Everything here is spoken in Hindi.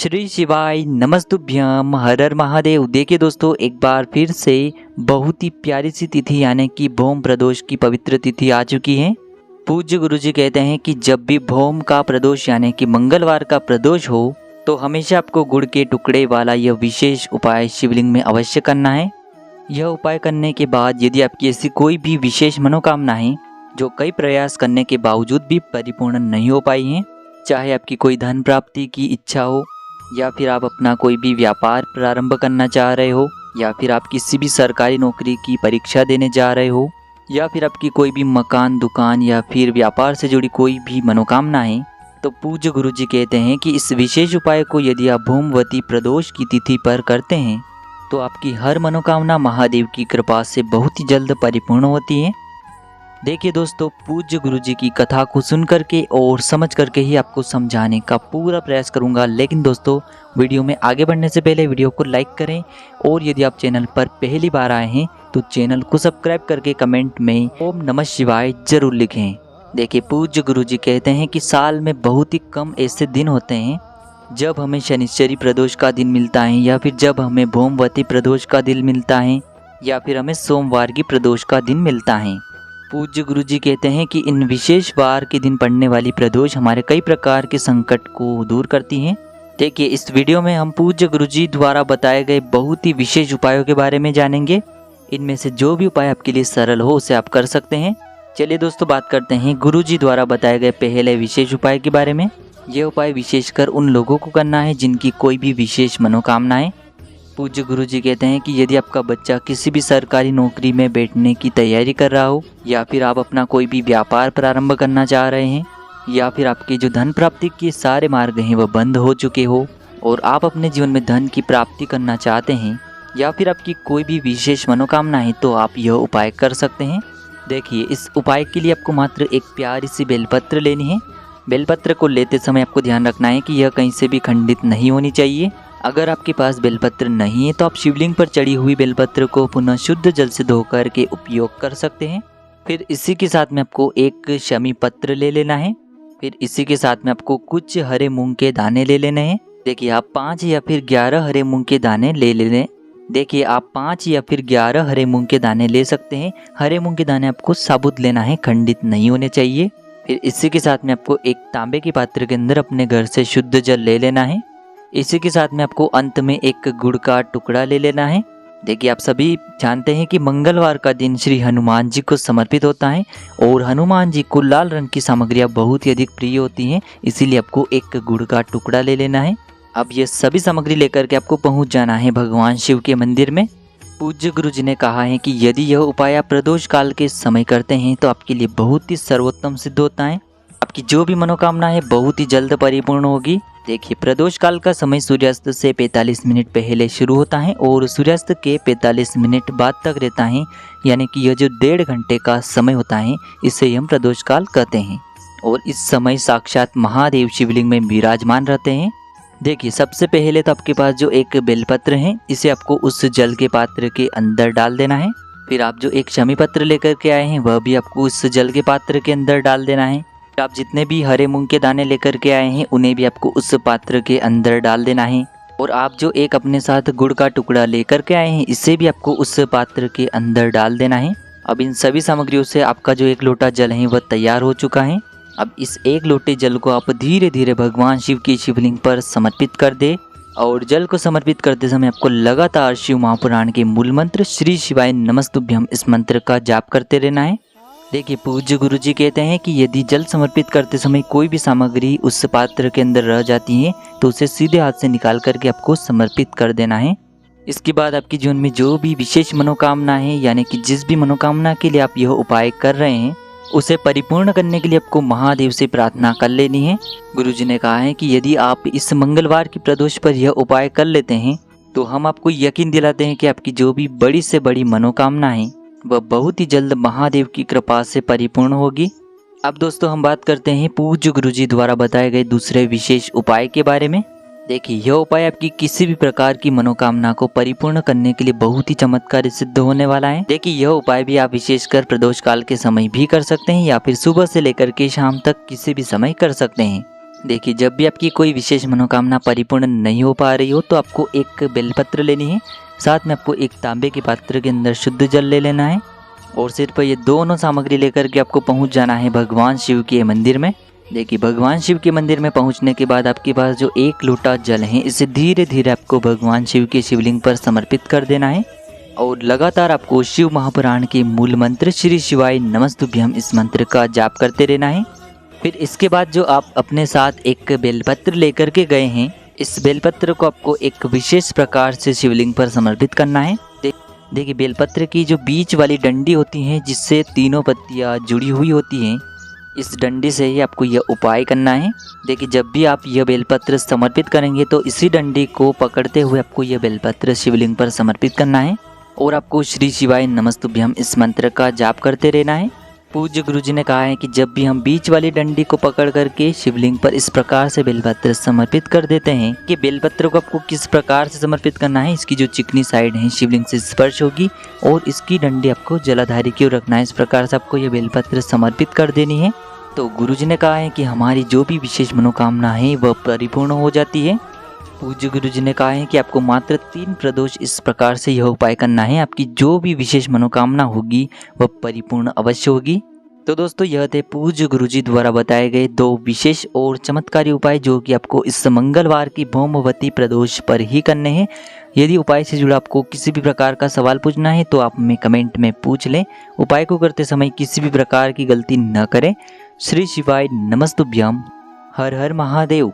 श्री शिवाय नमस्तुभ्यम हर हर महादेव। देखिए दोस्तों, एक बार फिर से बहुत ही प्यारी सी तिथि यानी कि भौम प्रदोष की पवित्र तिथि आ चुकी है। पूज्य गुरुजी कहते हैं कि जब भी भौम का प्रदोष यानी कि मंगलवार का प्रदोष हो तो हमेशा आपको गुड़ के टुकड़े वाला यह विशेष उपाय शिवलिंग में अवश्य करना है। यह उपाय करने के बाद यदि आपकी ऐसी कोई भी विशेष मनोकामना है जो कई प्रयास करने के बावजूद भी परिपूर्ण नहीं हो पाई है, चाहे आपकी कोई धन प्राप्ति की इच्छा हो या फिर आप अपना कोई भी व्यापार प्रारंभ करना चाह रहे हो या फिर आप किसी भी सरकारी नौकरी की परीक्षा देने जा रहे हो या फिर आपकी कोई भी मकान दुकान या फिर व्यापार से जुड़ी कोई भी मनोकामना है, तो पूज्य गुरुजी कहते हैं कि इस विशेष उपाय को यदि आप भौमवती प्रदोष की तिथि पर करते हैं तो आपकी हर मनोकामना महादेव की कृपा से बहुत ही जल्द परिपूर्ण होती है। देखिए दोस्तों, पूज्य गुरुजी की कथा को सुन करके और समझ करके ही आपको समझाने का पूरा प्रयास करूंगा। लेकिन दोस्तों, वीडियो में आगे बढ़ने से पहले वीडियो को लाइक करें और यदि आप चैनल पर पहली बार आए हैं तो चैनल को सब्सक्राइब करके कमेंट में ओम नमः शिवाय जरूर लिखें। देखिए, पूज्य गुरुजी कहते हैं कि साल में बहुत ही कम ऐसे दिन होते हैं जब हमें शनिश्चरी प्रदोष का दिन मिलता है या फिर जब हमें भौमवती प्रदोष का दिन मिलता है या फिर हमें सोमवार की प्रदोष का दिन मिलता है। पूज्य गुरुजी कहते हैं कि इन विशेष वार के दिन पड़ने वाली प्रदोष हमारे कई प्रकार के संकट को दूर करती हैं। देखिए, इस वीडियो में हम पूज्य गुरुजी द्वारा बताए गए बहुत ही विशेष उपायों के बारे में जानेंगे। इनमें से जो भी उपाय आपके लिए सरल हो उसे आप कर सकते हैं। चलिए दोस्तों, बात करते हैं गुरुजी द्वारा बताए गए पहले विशेष उपाय के बारे में। यह उपाय विशेषकर उन लोगों को करना है जिनकी कोई भी विशेष मनोकामना है। पूज्य गुरुजी कहते हैं कि यदि आपका बच्चा किसी भी सरकारी नौकरी में बैठने की तैयारी कर रहा हो या फिर आप अपना कोई भी व्यापार प्रारंभ करना चाह रहे हैं या फिर आपके जो धन प्राप्ति के सारे मार्ग हैं वह बंद हो चुके हो और आप अपने जीवन में धन की प्राप्ति करना चाहते हैं या फिर आपकी कोई भी विशेष मनोकामना है, तो आप यह उपाय कर सकते हैं। देखिए, इस उपाय के लिए आपको मात्र एक प्यारी सी बेलपत्र लेनी है। बेलपत्र को लेते समय आपको ध्यान रखना है कि यह कहीं से भी खंडित नहीं होनी चाहिए। अगर आपके पास बेलपत्र नहीं है तो आप शिवलिंग पर चढ़ी हुई बेलपत्र को पुनः शुद्ध जल से धोकर के उपयोग कर सकते हैं। फिर इसी के साथ में आपको एक शमी पत्र ले लेना है। फिर इसी के साथ में आपको कुछ हरे मूंग के दाने ले लेने हैं। देखिए, आप 5 या फिर 11 हरे मूंग के दाने ले लें। देखिए, आप 5 या फिर 11 हरे मूंग के दाने ले सकते हैं। हरे मूंग के दाने आपको साबुत लेना है, खंडित नहीं होने चाहिए। फिर इसी के साथ में आपको एक तांबे के पात्र के अंदर अपने घर से शुद्ध जल ले लेना है। इसी के साथ में आपको अंत में एक गुड़ का टुकड़ा ले लेना है। देखिए, आप सभी जानते हैं कि मंगलवार का दिन श्री हनुमान जी को समर्पित होता है और हनुमान जी को लाल रंग की सामग्रियां बहुत ही अधिक प्रिय होती हैं, इसीलिए आपको एक गुड़ का टुकड़ा ले लेना है। अब ये सभी सामग्री लेकर के आपको पहुंच जाना है भगवान शिव के मंदिर में। पूज्य गुरुजी ने कहा है कि यदि यह उपाय आप प्रदोष काल के समय करते हैं तो आपके लिए बहुत ही सर्वोत्तम सिद्ध होता है। आपकी जो भी मनोकामना है बहुत ही जल्द परिपूर्ण होगी। देखिए, प्रदोष काल का समय सूर्यास्त से 45 मिनट पहले शुरू होता है और सूर्यास्त के 45 मिनट बाद तक रहता है, यानी कि यह जो 1.5 घंटे का समय होता है इसे हम प्रदोष काल कहते हैं। और इस समय साक्षात महादेव शिवलिंग में विराजमान रहते हैं। देखिए, सबसे पहले तो आपके पास जो एक बेलपत्र है इसे आपको उस जल के पात्र के अंदर डाल देना है। फिर आप जो एक शमी पत्र लेकर के आए हैं वह भी आपको उस जल के पात्र के अंदर डाल देना है। आप जितने भी हरे मूंग के दाने लेकर के आए हैं उन्हें भी आपको उस पात्र के अंदर डाल देना है। और आप जो एक अपने साथ गुड़ का टुकड़ा लेकर के आए हैं इसे भी आपको उस पात्र के अंदर डाल देना है। अब इन सभी सामग्रियों से आपका जो 1 लोटा जल है वह तैयार हो चुका है। अब इस 1 लोटे जल को आप धीरे धीरे भगवान शिव की शिवलिंग पर समर्पित कर दे और जल को समर्पित करते समय आपको लगातार शिव महापुराण के मूल मंत्र श्री शिवाय नमस्तुभ्यम इस मंत्र का जाप करते रहना है। देखिए, पूज्य गुरुजी कहते हैं कि यदि जल समर्पित करते समय कोई भी सामग्री उस पात्र के अंदर रह जाती है तो उसे सीधे हाथ से निकाल करके आपको समर्पित कर देना है। इसके बाद आपके जीवन में जो भी विशेष मनोकामना है, यानी कि जिस भी मनोकामना के लिए आप यह उपाय कर रहे हैं उसे परिपूर्ण करने के लिए आपको महादेव से प्रार्थना कर लेनी है। गुरुजी ने कहा है कि यदि आप इस मंगलवार की प्रदोष पर यह उपाय कर लेते हैं तो हम आपको यकीन दिलाते हैं कि आपकी जो भी बड़ी से बड़ी मनोकामना है वह बहुत ही जल्द महादेव की कृपा से परिपूर्ण होगी। अब दोस्तों, हम बात करते हैं पूज्य गुरुजी द्वारा बताए गए दूसरे विशेष उपाय के बारे में। देखिए, यह उपाय आपकी किसी भी प्रकार की मनोकामना को परिपूर्ण करने के लिए बहुत ही चमत्कारी सिद्ध होने वाला है। देखिए, यह उपाय भी आप विशेषकर प्रदोष काल के समय भी कर सकते हैं या फिर सुबह से लेकर के शाम तक किसी भी समय कर सकते हैं। देखिए, जब भी आपकी कोई विशेष मनोकामना परिपूर्ण नहीं हो पा रही हो तो आपको एक बेलपत्र लेनी है। साथ में आपको एक तांबे के पात्र के अंदर शुद्ध जल ले लेना है और सिर्फ ये दोनों सामग्री लेकर के आपको पहुंच जाना है भगवान शिव के मंदिर में। देखिए, भगवान शिव के मंदिर में पहुंचने के बाद आपके पास जो एक लोटा जल है इसे धीरे धीरे आपको भगवान शिव के शिवलिंग पर समर्पित कर देना है और लगातार आपको शिव महापुराण के मूल मंत्र श्री शिवाय नमस्तुभ्यम इस मंत्र का जाप करते रहना है। फिर इसके बाद जो आप अपने साथ एक बेलपत्र लेकर के गए हैं, इस बेलपत्र को आपको एक विशेष प्रकार से शिवलिंग पर समर्पित करना है। देखिए, बेलपत्र की जो बीच वाली डंडी होती है जिससे तीनों पत्तियां जुड़ी हुई होती हैं, इस डंडी से ही आपको यह उपाय करना है। देखिए, जब भी आप यह बेलपत्र समर्पित करेंगे तो इसी डंडी को पकड़ते हुए आपको यह बेलपत्र शिवलिंग पर समर्पित करना है और आपको श्री शिवाय नमस्तुभ्यम इस मंत्र का जाप करते रहना है। पूज्य गुरुजी ने कहा है कि जब भी हम बीच वाली डंडी को पकड़ करके शिवलिंग पर इस प्रकार से बेलपत्र समर्पित कर देते हैं कि बेलपत्र को आपको किस प्रकार से समर्पित करना है, इसकी जो चिकनी साइड है शिवलिंग से स्पर्श होगी और इसकी डंडी आपको जलाधारी की ओर रखना है। इस प्रकार से आपको ये बेलपत्र समर्पित कर देनी है। तो गुरुजी ने कहा है कि हमारी जो भी विशेष मनोकामना है वह परिपूर्ण हो जाती है। पूज्य गुरुजी ने कहा है कि आपको मात्र 3 प्रदोष इस प्रकार से यह उपाय करना है, आपकी जो भी विशेष मनोकामना होगी वह परिपूर्ण अवश्य होगी। तो दोस्तों, यह थे पूज्य गुरुजी द्वारा बताए गए 2 विशेष और चमत्कारी उपाय जो कि आपको इस मंगलवार की भौमवती प्रदोष पर ही करने हैं। यदि उपाय से जुड़ा आपको किसी भी प्रकार का सवाल पूछना है तो आप हमें कमेंट में पूछ लें। उपाय को करते समय किसी भी प्रकार की गलती न करें। श्री शिवाय नमस्तुभ्यम। हर हर महादेव।